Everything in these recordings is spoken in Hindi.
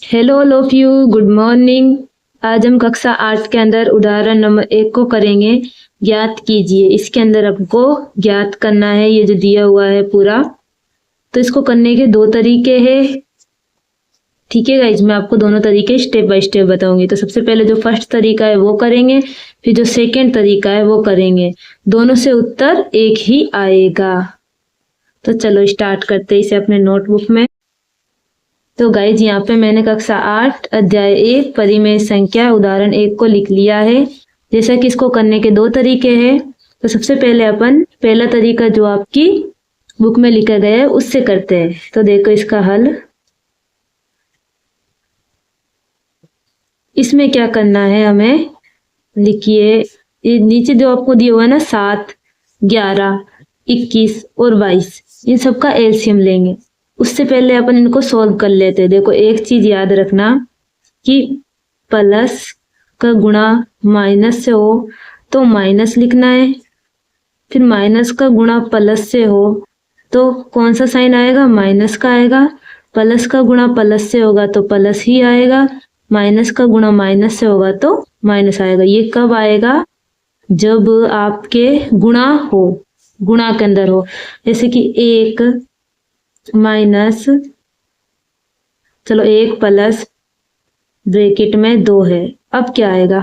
Hello all of you, good morning. आज हम कक्षा 8 के अंदर उदाहरण नंबर 1 को करेंगे। ज्ञात कीजिए। इसके अंदर आपको ज्ञात करना है, ये जो दिया हुआ है पूरा। तो इसको करने के दो तरीके हैं। ठीक है गाइज, मैं आपको दोनों तरीके स्टेप बाय स्टेप बताऊंगी। तो सबसे पहले जो फर्स्ट तरीका है वो करेंगे, फिर जो सेकेंड तरीका है वो करेंगे। दोनों से उत्तर एक ही आएगा। तो चलो स्टार्ट करते हैं इसे अपने नोटबुक में। तो गाइज यहाँ पे मैंने कक्षा 8 अध्याय 1 परिमेय संख्या उदाहरण 1 को लिख लिया है। जैसा कि इसको करने के दो तरीके हैं। तो सबसे पहले अपन पहला तरीका जो आपकी बुक में लिखा गया है उससे करते हैं। तो देखो इसका हल। इसमें क्या करना है हमें, लिखिए। ये नीचे जो आपको दिया हुआ है ना 7, 11, 21 और 22, इन सबका एलसीएम लेंगे। उससे पहले अपन इनको सॉल्व कर लेते हैं। देखो एक चीज याद रखना कि प्लस का गुणा माइनस से हो तो माइनस लिखना है, फिर माइनस का गुणा प्लस से हो तो कौन सा साइन आएगा, माइनस का आएगा। प्लस का गुणा प्लस से होगा तो प्लस ही आएगा, माइनस का गुणा माइनस से होगा तो माइनस आएगा। ये कब आएगा, जब आपके गुणा हो, गुणा के अंदर हो। जैसे कि 1 माइनस, चलो 1 प्लस ब्रैकेट में 2 है, अब क्या आएगा,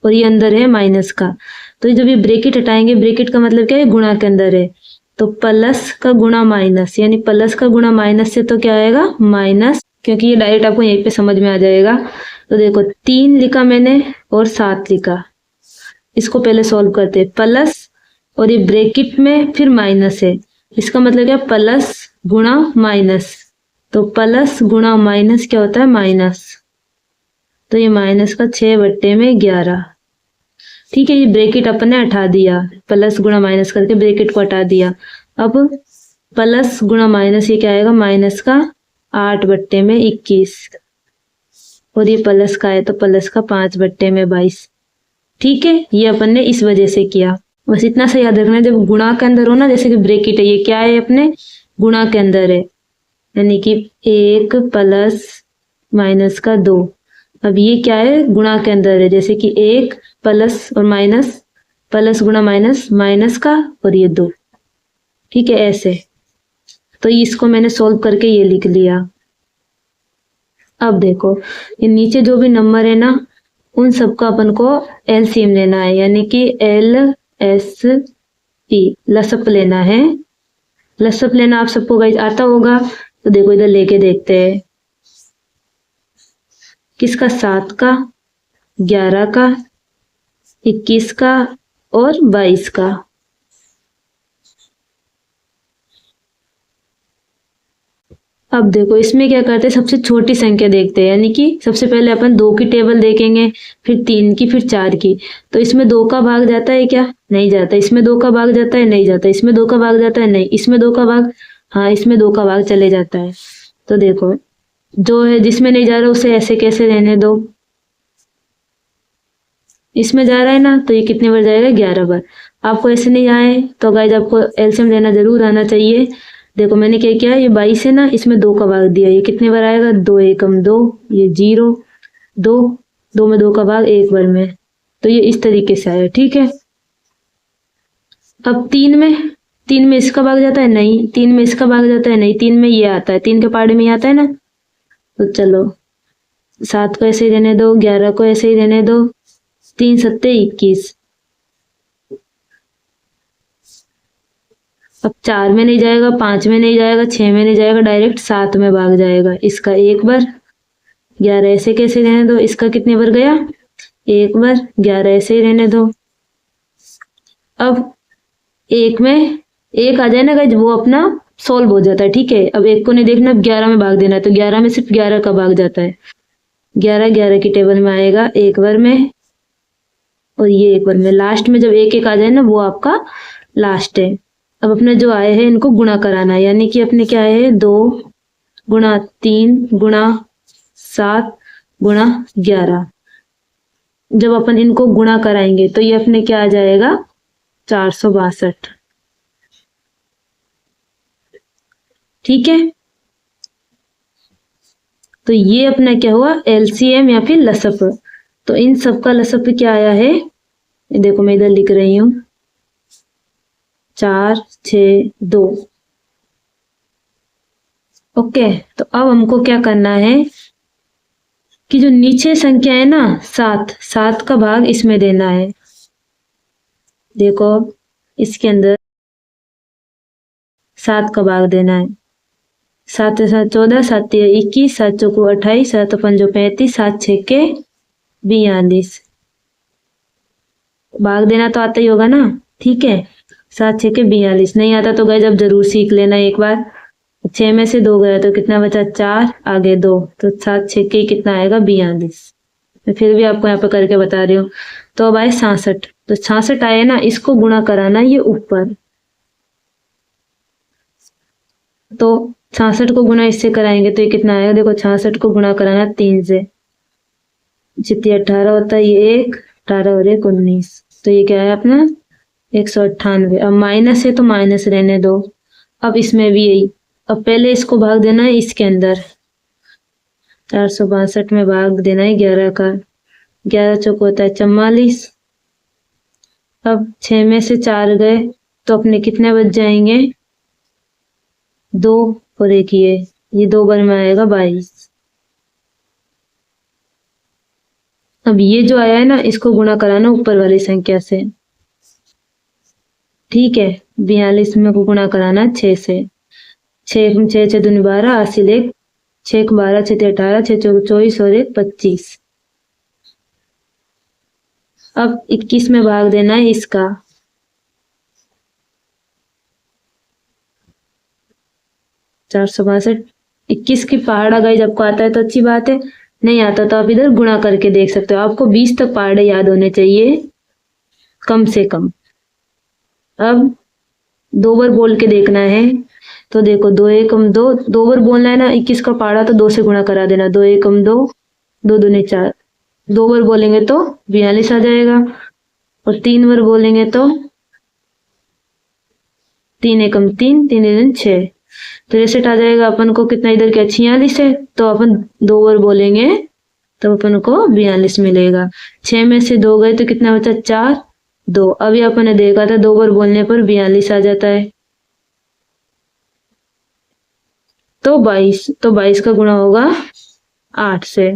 और ये अंदर है माइनस का। तो जब ये ब्रैकेट हटाएंगे, ब्रैकेट का मतलब क्या है, गुणा के अंदर है। तो प्लस का गुणा माइनस, यानी प्लस का गुणा माइनस से तो क्या आएगा, माइनस, क्योंकि ये डायरेक्ट आपको यहीं पे समझ में आ जाएगा। तो देखो 3 लिखा मैंने और 7 लिखा। इसको पहले सॉल्व करते हैं। प्लस और ये ब्रैकेट में फिर माइनस है, इसका मतलब क्या, प्लस गुणा माइनस। तो प्लस गुणा माइनस क्या होता है, माइनस। तो ये माइनस का 6/11। ठीक है, ये ब्रैकेट अपन ने हटा दिया, प्लस गुणा माइनस करके ब्रैकेट को हटा दिया। अब प्लस गुणा माइनस ये क्या आएगा, माइनस का 8/21, और ये प्लस का है तो प्लस का 5/22। ठीक है, ये अपन ने इस वजह से किया। बस इतना सा याद रखना, जब गुणा के अंदर हो ना, जैसे कि ब्रैकेट है, ये क्या है, अपने गुणा के अंदर है, यानी कि 1 प्लस माइनस का 2। अब ये क्या है, गुणा के अंदर है, जैसे कि 1 प्लस और माइनस, प्लस गुणा माइनस, माइनस का और ये 2। ठीक है, ऐसे। तो इसको मैंने सोल्व करके ये लिख लिया। अब देखो ये नीचे जो भी नंबर है ना, उन सबका अपन को एलसीएम लेना है, यानी कि LSP, लसअप लेना है। लसअप लेना आप सबको गाइस आता होगा। तो देखो इधर लेके देखते हैं। किसका, 7 का, 11 का, 21 का और 22 का। अब देखो इसमें क्या करते हैं, सबसे छोटी संख्या देखते हैं, यानी कि सबसे पहले अपन 2 की टेबल देखेंगे, फिर 3 की, फिर 4 की। तो इसमें 2 का भाग जाता है क्या, नहीं जाता। इसमें 2 का भाग जाता है, नहीं जाता। इसमें 2 का भाग जाता है, नहीं। इसमें 2 का भाग, हाँ इसमें 2 का भाग चले जाता है। तो देखो जो है जिसमें नहीं जा रहा उसे ऐसे कैसे रहने दो। इसमें जा रहा है ना, तो ये कितने बार जाएगा, 11 बार। आपको ऐसे नहीं आए तो गाइज आपको एलसीएम लेना जरूर आना चाहिए। देखो मैंने क्या किया, ये 22 है ना, इसमें 2 का भाग दिया, ये कितने बार आएगा, 2 एकम 2, ये 0, 2, 2 में 2 का भाग 1 बार में। तो ये इस तरीके से आया। ठीक है, अब 3 में इसका भाग जाता है, नहीं। 3 में इसका भाग जाता है, नहीं। 3 में ये आता है, 3 के पार्ट में ये आता है ना। तो चलो 7 को ऐसे ही रहने दो, 11 को ऐसे ही रहने दो। 3 सत्ते 21। अब 4 में नहीं जाएगा, 5 में नहीं जाएगा, 6 में नहीं जाएगा, डायरेक्ट 7 में भाग जाएगा। इसका 1 बार, 11 ऐसे कैसे रहने दो, इसका कितने बार गया, 1 बार, 11 ऐसे ही रहने दो। अब 1 में 1 आ जाए ना गाइज, वो अपना सोल्व हो जाता है। ठीक है, अब 1 को नहीं देखना, अब 11 में भाग देना है। तो 11 में सिर्फ 11 का भाग जाता है, 11 11 की टेबल में आएगा 1 बार में, और ये 1 बार में। लास्ट में जब 1 1 आ जाए ना, वो आपका लास्ट है। अब अपने जो आए हैं इनको गुणा कराना है, यानी कि अपने क्या आए हैं, 2 गुणा 3 गुणा 7 गुणा 11। जब अपन इनको गुणा कराएंगे तो ये अपने क्या आ जाएगा, 462। ठीक है, तो ये अपना क्या हुआ, एलसीएम या फिर लसअप। तो इन सब का लसअप क्या आया है, ये देखो मैं इधर लिख रही हूँ, 4 6 2। ओके, तो अब हमको क्या करना है कि जो नीचे संख्या है ना 7, 7 का भाग इसमें देना है। देखो इसके अंदर 7 का भाग देना है। 7 7 14, 7 21, 7 चौको 28, 7 पंजो 35, 7 छक्के 42। भाग देना तो आता ही होगा ना, ठीक है। 7 छक्के 42, नहीं आता तो गाइस अब जरूर सीख लेना एक बार। 6 में से 2 गया तो कितना बचा, 4, आगे 2, तो 7 छक्के कितना आएगा, 42। मैं फिर भी आपको यहाँ पे करके बता रही हूँ। तो अब आए 66, तो 66 आए ना, इसको गुणा कराना ये ऊपर। तो 66 को गुणा इससे कराएंगे तो ये कितना आएगा, देखो 66 को गुणा कराना 3 से, जितनी 18 होता है ये 1, 18 और 1 19, तो ये क्या है अपना 198। अब माइनस है तो माइनस रहने दो। अब इसमें भी यही, अब पहले इसको भाग देना है इसके अंदर, 462 में भाग देना है 11 का, 11 चौक होता है 44। अब 6 में से 4 गए तो अपने कितने बच जाएंगे, 2 और 1, ये 2 बार में आएगा 22। अब ये जो आया है ना, इसको गुणा कराना ऊपर वाली संख्या से, ठीक है। 42 में को गुणा कराना 6 से, 6 6 6 दूनी 12, 80 लेख 6 12, 6 18, 6 24 और 1 25। अब 21 में भाग देना है इसका, 462। 21 की पहाड़ा गाइस आपको आता है तो अच्छी बात है, नहीं आता तो आप इधर गुणा करके देख सकते हो। आपको 20 तक पहाड़े याद होने चाहिए कम से कम। अब 2 बार बोल के देखना है, तो देखो 2 एकम 2, 2 बार बोलना है ना। 21 का पहाड़ा तो 2 से गुणा करा देना, 2 एकम 2, 2 दूनी 4, 2 बार बोलेंगे तो 42 आ जाएगा। और 3 बार बोलेंगे तो 3 एकम 3, 3 दूनी 6, तो रेसेट आ जाएगा अपन को कितना, इधर क्या 46 है, तो अपन 2 बार बोलेंगे तो अपन को 42 मिलेगा। 6 में से 2 गए तो कितना बचा, 4 2। अभी अपन ने देखा था 2 बार बोलने पर 42 आ जाता है। तो 22, तो 22 का गुणा होगा 8 से,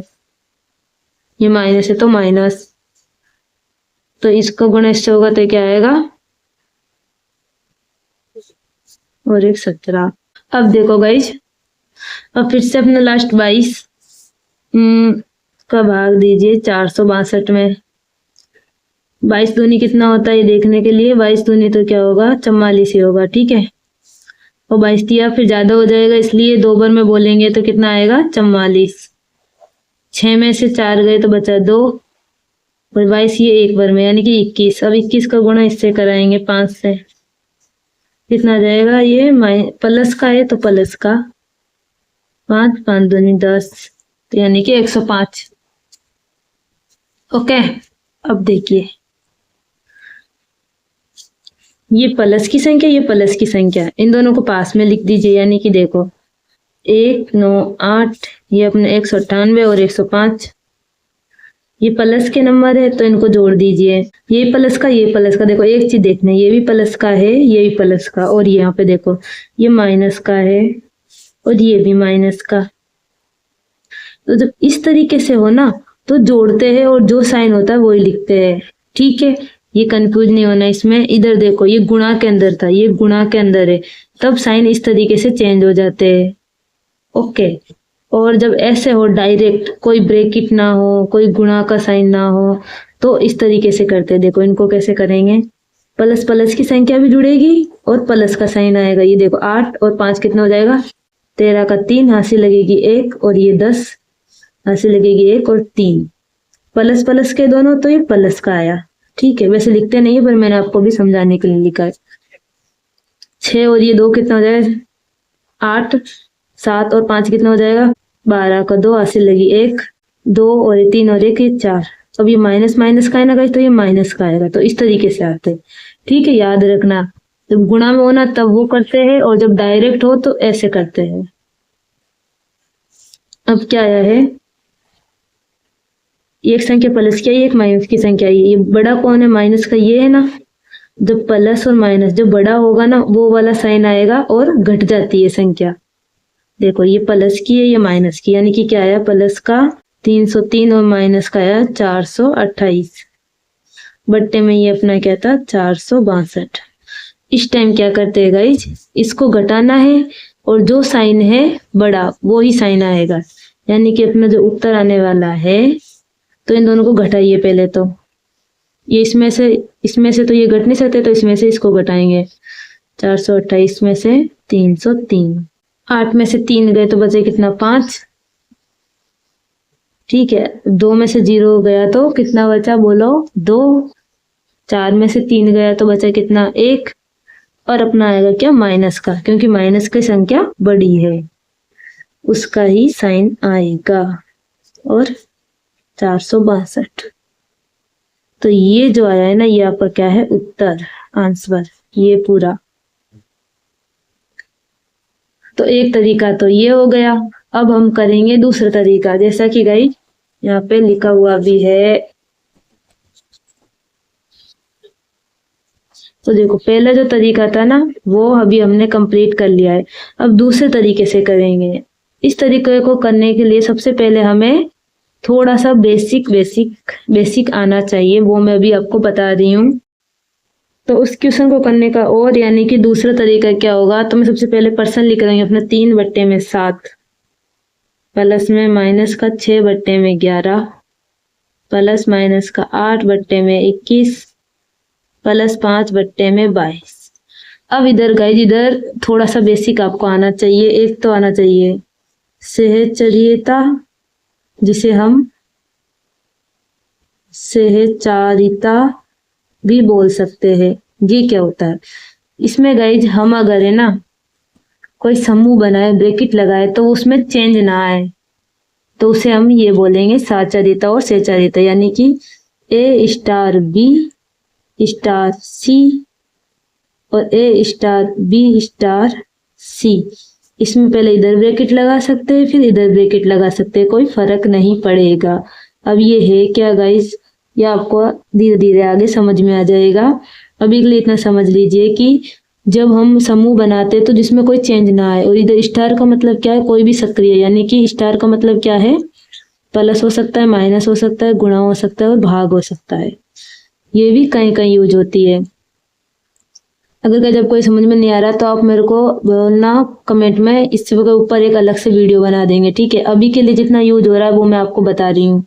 ये माइनस है तो माइनस, तो इसका गुणा इससे होगा तो क्या आएगा, और 1 17। अब देखो गाइज, अब फिर से अपना लास्ट 22 का भाग दीजिए 462 में। 22 दूनी कितना होता है ये देखने के लिए, 22 दूनी तो क्या होगा, 44 ही होगा, ठीक है। और 22 दिया फिर ज्यादा हो जाएगा, इसलिए 2 बार में बोलेंगे तो कितना आएगा, 44। 6 में से 4 गए तो बचा 2, और 22 ये 1 बार में यानी कि 21। अब 21 का गुणा इससे कराएंगे 5 से, कितना आ जाएगा, ये प्लस का है तो प्लस का 5 5 दूनी 10, तो यानी कि 105। ओके, अब देखिए ये प्लस की संख्या, ये प्लस की संख्या, इन दोनों को पास में लिख दीजिए। यानी कि देखो 1 9 8, ये अपने 198 और 105, ये प्लस के नंबर है तो इनको जोड़ दीजिए। ये प्लस का, ये प्लस का, देखो एक चीज देखना, ये भी प्लस का है, ये भी प्लस का, और यहाँ पे देखो ये माइनस का है और ये भी माइनस का। तो जब इस तरीके से हो ना तो जोड़ते हैं और जो साइन होता है वही लिखते हैं, ठीक है। ये कंफ्यूज नहीं होना इसमें। इधर देखो ये गुणा के अंदर था, ये गुणा के अंदर है, तब साइन इस तरीके से चेंज हो जाते हैं। ओके, और जब ऐसे हो डायरेक्ट, कोई ब्रैकेट ना हो, कोई गुणा का साइन ना हो, तो इस तरीके से करते हैं। देखो इनको कैसे करेंगे, प्लस प्लस की संख्या भी जुड़ेगी और प्लस का साइन आएगा। ये देखो 8 और 5 कितना हो जाएगा, 13 का 3, हाथ से लगेगी 1, और ये 10, हाथ से लगेगी 1 और 3, प्लस प्लस के दोनों, तो ये प्लस का आया, ठीक है। वैसे लिखते नहीं है पर मैंने आपको भी समझाने के लिए लिखा है। 6 और ये 2 कितना हो जाएगा, 8, 7 और 5 कितना हो जाएगा, 12 का 2, हाथ से लगी 1, 2 और ये 3 और 1 ये 4। अब ये माइनस माइनस का है ना गाइस, तो ये माइनस का आएगा। तो इस तरीके से आते हैं, ठीक है, याद रखना। जब गुणा में होना तब वो करते हैं, और जब डायरेक्ट हो तो ऐसे करते हैं। अब क्या आया है, एक संख्या प्लस की आई, एक माइनस की संख्या आई। ये बड़ा कौन है, माइनस का ये है ना। जब प्लस और माइनस जो बड़ा होगा ना वो वाला साइन आएगा और घट जाती है संख्या। देखो ये प्लस की है, ये माइनस की, यानी कि क्या आया, प्लस का 303 और माइनस का आया 428। बट्टे में ये अपना क्या था, 462। इस टाइम क्या करते हैं गाइज, इसको घटाना है और जो साइन है बड़ा वो ही साइन आएगा, यानी कि अपना जो उत्तर आने वाला है, तो इन दोनों को घटाइए पहले। तो ये इसमें से तो ये घट नहीं सकते, तो इसमें से इसको घटाएंगे। 428 में से 303, 8 में से 3 गए तो बचे कितना, 5। ठीक है, 2 में से 0 गया तो कितना बचा, बोलो 2। 4 में से 3 गया तो बचा कितना, 1। और अपना आएगा क्या, माइनस का, क्योंकि माइनस की संख्या बड़ी है उसका ही साइन आएगा। और 462। तो ये जो आया है ना, ये आपका क्या है, उत्तर, आंसर, ये पूरा। तो एक तरीका तो ये हो गया। अब हम करेंगे दूसरा तरीका, जैसा कि गाइस यहाँ पे लिखा हुआ भी है। तो देखो पहला जो तरीका था ना वो अभी हमने कंप्लीट कर लिया है। अब दूसरे तरीके से करेंगे। इस तरीके को करने के लिए सबसे पहले हमें थोड़ा सा बेसिक आना चाहिए, वो मैं अभी आपको बता रही हूँ। तो उस क्वेश्चन को करने का और यानी कि दूसरा तरीका क्या होगा, तो मैं सबसे पहले पर्सन लिख रही हूँ अपना 3/7, प्लस में माइनस का 6/11, प्लस माइनस का 8/21, प्लस 5/22। अब इधर गाइज, इधर थोड़ा सा बेसिक आपको आना चाहिए। एक तो आना चाहिए सहचर्यता, जिसे हम सहचारिता भी बोल सकते हैं। ये क्या होता है, इसमें गाइज हम अगर है ना कोई समूह बनाए, ब्रैकेट लगाए, तो उसमें चेंज ना आए, तो उसे हम ये बोलेंगे साचारिता और सहचारिता। यानी कि A star B star C और A star B star C, इसमें पहले इधर ब्रैकेट लगा सकते हैं, फिर इधर ब्रैकेट लगा सकते हैं, कोई फर्क नहीं पड़ेगा। अब ये है क्या गाइज, ये आपको धीरे धीरे आगे समझ में आ जाएगा। अभी के लिए इतना समझ लीजिए कि जब हम समूह बनाते हैं तो जिसमें कोई चेंज ना आए, और इधर स्टार का मतलब क्या है, कोई भी सक्रिय, यानी कि स्टार का मतलब क्या है, प्लस हो सकता है, माइनस हो सकता है, गुणा हो सकता है और भाग हो सकता है। ये भी कहीं कहीं यूज होती है। अगर जब कोई समझ में नहीं आ रहा तो आप मेरे को बोलना कमेंट में, इसके ऊपर एक अलग से वीडियो बना देंगे। ठीक है, अभी के लिए जितना यूज हो रहा है वो मैं आपको बता रही हूँ।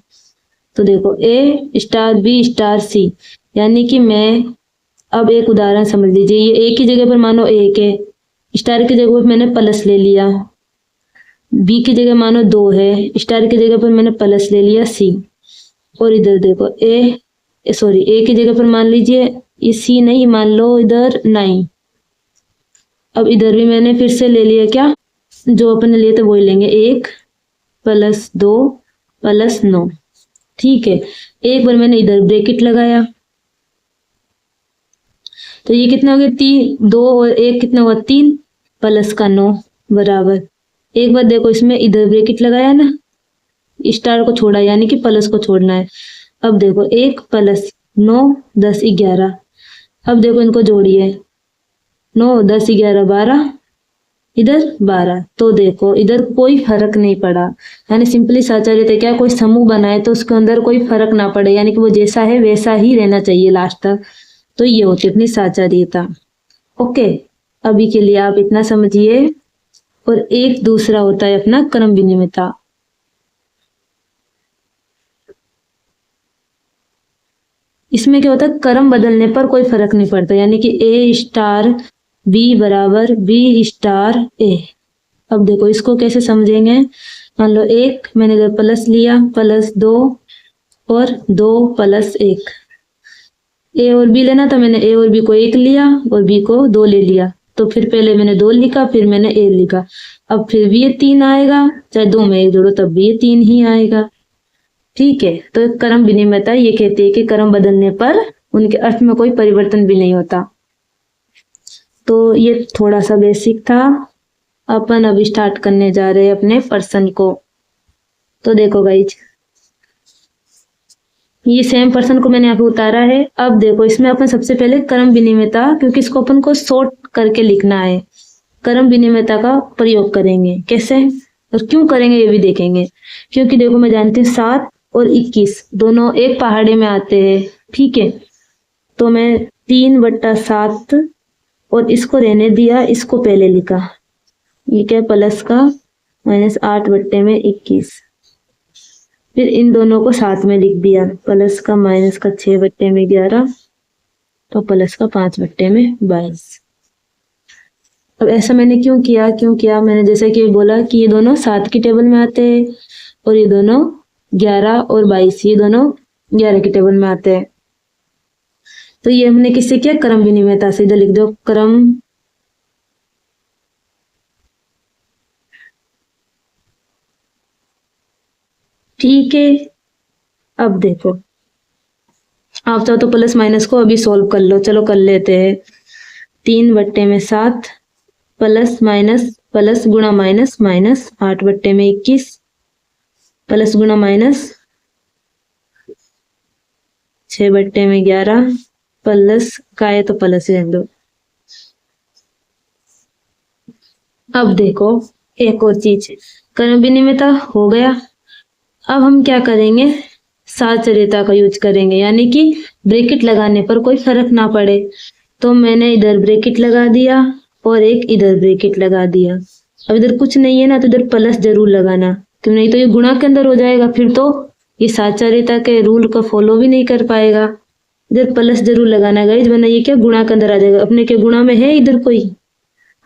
तो देखो A star B star C, यानी कि मैं अब एक उदाहरण समझ लीजिए। ये A की जगह पर मानो 1 है, स्टार की जगह पर मैंने प्लस ले लिया। B की जगह मानो 2 है, स्टार की जगह पर मैंने प्लस ले लिया C। और इधर देखो A की जगह पर मान लीजिए ये C नहीं, मान लो इधर 9। अब इधर भी मैंने फिर से ले लिया क्या, जो अपने लिए थे वही लेंगे, 1 + 2 + 9। ठीक है, एक बार मैंने इधर ब्रैकेट लगाया, तो ये कितना हो गया, 3, 2 और 1 कितना हुआ, 3 + का 9 बराबर। एक बार देखो इसमें इधर ब्रैकेट लगाया ना, स्टार को छोड़ा, यानी कि प्लस को छोड़ना है। अब देखो 1 + 9 10 11। अब देखो इनको जोड़िए, 9 10 11 12, इधर 12। तो देखो इधर कोई फर्क नहीं पड़ा, यानी सिंपली साचार्यता क्या, कोई समूह बनाए तो उसके अंदर कोई फर्क ना पड़े, यानी कि वो जैसा है वैसा ही रहना चाहिए लास्ट तक। तो ये होती है अपनी साचार्यता। ओके, अभी के लिए आप इतना समझिए। और एक दूसरा होता है अपना क्रम विनिमयता। इसमें क्या होता है, क्रम बदलने पर कोई फर्क नहीं पड़ता, यानी कि A स्टार B बराबर B स्टार A। अब देखो इसको कैसे समझेंगे, मान लो 1 मैंने इधर प्लस लिया, +2 और 2 + 1। A और B लेना था, मैंने A और B को 1 लिया और B को 2 ले लिया। तो फिर पहले मैंने 2 लिखा, फिर मैंने A लिखा। अब फिर भी ये 3 आएगा, चाहे 2 में 1 जोड़ो तब भी ये 3 ही आएगा। ठीक है, तो क्रम विनिमयता ये कहती है कि क्रम बदलने पर उनके अर्थ में कोई परिवर्तन भी नहीं होता। तो ये थोड़ा सा बेसिक था। अपन अभी स्टार्ट करने जा रहे हैं अपने पर्सन को। तो देखो गाइज, ये सेम पर्सन को मैंने यहाँ पे उतारा है। अब देखो इसमें अपन सबसे पहले क्रम विनिमयता, क्योंकि इसको अपन को शॉर्ट करके लिखना है, क्रम विनिमयता का प्रयोग करेंगे। कैसे और क्यों करेंगे ये भी देखेंगे। क्योंकि देखो मैं जानती हूँ 7 और 21 दोनों एक पहाड़े में आते हैं, ठीक है। तो मैं 3/7 और इसको रहने दिया, इसको पहले लिखा, ये क्या प्लस का -8/21। फिर इन दोनों को साथ में लिख दिया, प्लस का माइनस का 6/11 तो प्लस का 5/22। अब ऐसा मैंने क्यों किया, मैंने जैसे कि बोला कि ये दोनों 7 की टेबल में आते हैं और ये दोनों 11 और 22 ये दोनों 11 की टेबल में आते हैं। तो ये हमने किससे किया, क्रम विनिमयता से। इधर लिख दो क्रम ठीक है। अब देखो आप चाहो तो प्लस माइनस को अभी सॉल्व कर लो, चलो कर लेते हैं। 3/7 प्लस माइनस प्लस गुणा माइनस माइनस 8/21 प्लस गुणा माइनस 6/11 प्लस का है तो प्लस रहने दो। अब देखो एक और चीज, क्रम विनिमयता हो गया। अब हम क्या करेंगे, साहचर्यता का यूज करेंगे, यानी कि ब्रैकेट लगाने पर कोई फर्क ना पड़े। तो मैंने इधर ब्रैकेट लगा दिया और एक इधर ब्रैकेट लगा दिया। अब इधर कुछ नहीं है ना, तो इधर प्लस जरूर लगाना, क्यों नहीं तो ये गुणा के अंदर हो जाएगा, फिर तो ये साहचर्यता के रूल का फॉलो भी नहीं कर पाएगा। इधर प्लस जरूर लगाना गाइस, वरना ये क्या गुणा के अंदर आ जाएगा। अपने के गुणा में है, इधर कोई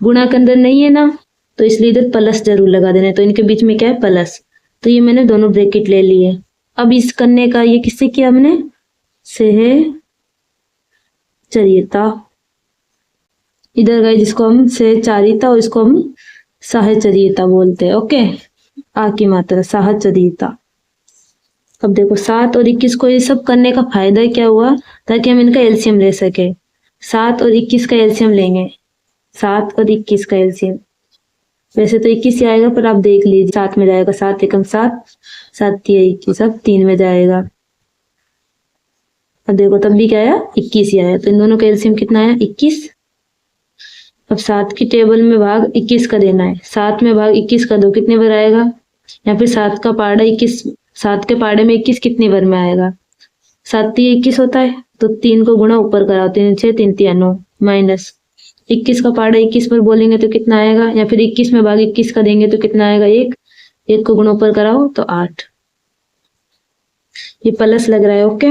गुणा के अंदर नहीं है ना, तो इसलिए इधर प्लस जरूर लगा देना। तो इनके बीच में क्या है, प्लस। तो ये मैंने दोनों ब्रैकेट ले लिए। अब इस करने का ये किससे किया हमने, सहचर्यता। इधर गए जिसको हम सहचारिता और इसको हम साहचर्यता बोलते हैं। ओके, आ की मात्रा साहचर्यता। अब देखो 7 और 21 को ये सब करने का फायदा क्या हुआ, ताकि हम इनका एलसीएम ले सके। 7 और 21 का एलसीएम लेंगे, 7 और 21 का एलसीएम। वैसे तो 21 ही आएगा, पर आप देख लीजिए 7 में जाएगा, 7 एकम 7, 7 तिया 21, अब 3 में जाएगा। अब देखो तब भी क्या आया, 21 ही आया। तो इन दोनों का एलसीएम कितना आया, 21। अब 7 की टेबल में भाग 21 का देना है, 7 में भाग 21 का दो, कितने बार आएगा, या फिर 7 का पाड़ा 21, 7 के पाड़े में 21 कितनी बार में आएगा, 7 तिया 21 होता है। तो 3 को गुणा ऊपर कराओ, 3 6 3 तिया 9 माइनस 21 का पाड़ा 21 पर बोलेंगे तो कितना आएगा, या फिर 21 में भाग 21 का देंगे तो कितना आएगा, 1 को गुणा ऊपर कराओ तो 8। ये प्लस लग रहा है। ओके,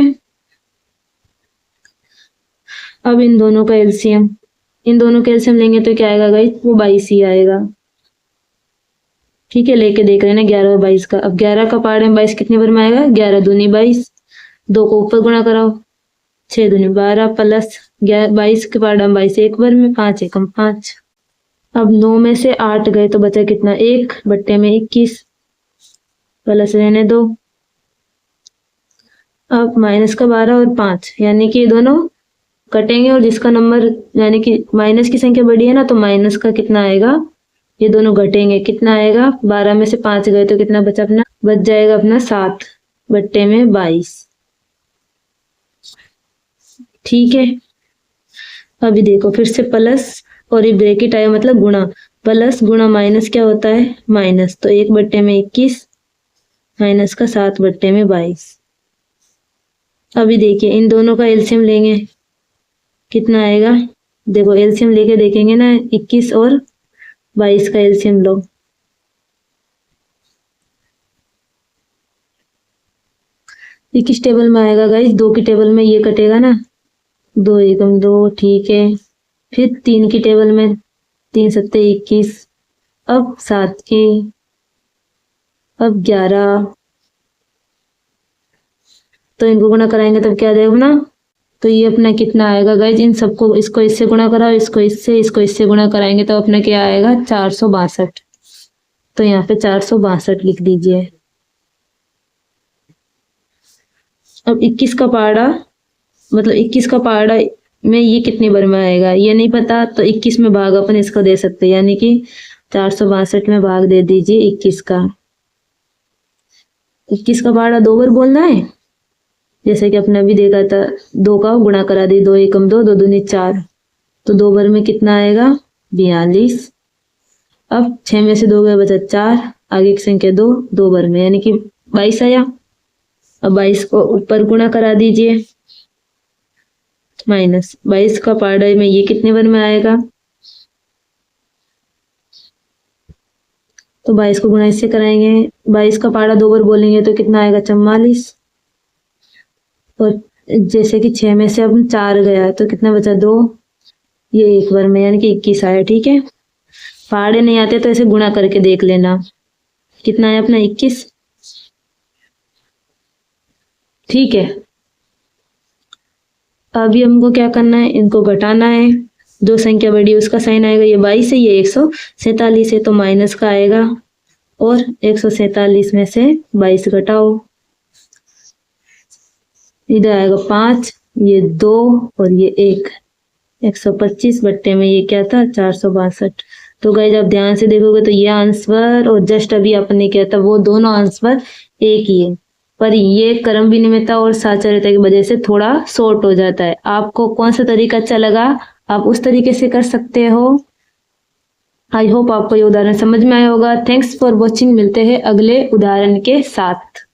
अब इन दोनों का एलसीएम, लेंगे तो क्या आएगा गाइस, वो 22 ही आएगा। ठीक है, लेके देख रहे हैं ना 11 और 22 का। अब 11 का पाड़े में 22 कितनी बार में आएगा, 11 दूनी 22, 2 को ऊपर गुणा कराओ, 6 दूनी 12 प्लस 22 के पाड़ा में 22 एक बार में, 5 एकम 5। अब 9 में से 8 गए तो बचा कितना, 1/21 प्लस रहने दो। अब माइनस का 12 और 5, यानी कि ये दोनों कटेंगे, और जिसका नंबर यानी कि माइनस की संख्या बड़ी है ना, तो माइनस का कितना आएगा, ये दोनों घटेंगे, कितना आएगा, 12 में से 5 गए तो कितना बचा अपना, बच जाएगा अपना 7/22। ठीक है, अभी देखो फिर से प्लस और ये ब्रैकेट आया मतलब गुणा, प्लस गुणा माइनस क्या होता है, माइनस। तो 1/21 माइनस का 7/22। अभी देखिए इन दोनों का एलसीएम लेंगे, कितना आएगा, देखो एलसीएम लेके देखेंगे ना, 21 और 22 का एलसीएम लो। ये किस टेबल में आएगा गाइस, 2 की टेबल में ये कटेगा ना, 2 एकम 2, ठीक है। फिर 3 की टेबल में 3 सत्ते 21, अब 7 की, अब 11, तो इनको गुणा कराएंगे तब क्या देगा ना, तो ये अपना कितना आएगा गाइज, इन सबको, इसको इससे गुणा कराओ, इसको इससे गुणा कराएंगे तो अपना क्या आएगा, 462। तो यहाँ पे 462 लिख दीजिए। अब 21 का पाड़ा, मतलब 21 का पाड़ा में ये कितनी बार में आएगा ये नहीं पता, तो 21 में भाग अपन इसको दे सकते हैं, यानी कि 462 में भाग दे दीजिए 21 का। 21 का पहाड़ा 2 बार बोलना है, जैसे कि अपने अभी देखा था 2 का गुणा करा दी, 2 एकम 2, 2 दूनी 4, तो 2 बार में कितना आएगा 42। अब 6 में से 2 गए बचा 4, आगे की संख्या 2, 2 बार में यानी कि 22 आया। अब 22 को ऊपर गुणा करा दीजिए, माइनस 22 का पहाड़ा में ये कितने बार में आएगा, तो 22 को गुणा इससे कराएंगे, 22 का पहाड़ा 2 बार बोलेंगे तो कितना आएगा 44। और जैसे कि 6 में से अब 4 गया तो कितना बचा 2, ये 1 बार में यानी कि 21 आया। ठीक है, पहाड़े नहीं आते तो ऐसे गुणा करके देख लेना, कितना है अपना 21। ठीक है, अभी हमको क्या करना है, इनको घटाना है, जो संख्या बड़ी है उसका साइन आएगा, ये 22 है, ये 147 है, तो माइनस का आएगा, और 147 में से 22 घटाओ, इधर आएगा 5, ये 2 और ये 1, 125 बट्टे में ये क्या था 462। तो गाइस आप ध्यान से देखोगे तो ये आंसर और जस्ट अभी आपने क्या था वो दोनों आंसर एक ही है, पर ये क्रम विनिमयता और साचार्यता की वजह से थोड़ा शॉर्ट हो जाता है। आपको कौन सा तरीका अच्छा लगा, आप उस तरीके से कर सकते हो। आई होप आपको ये उदाहरण समझ में आया होगा। थैंक्स फॉर वॉचिंग, मिलते हैं अगले उदाहरण के साथ।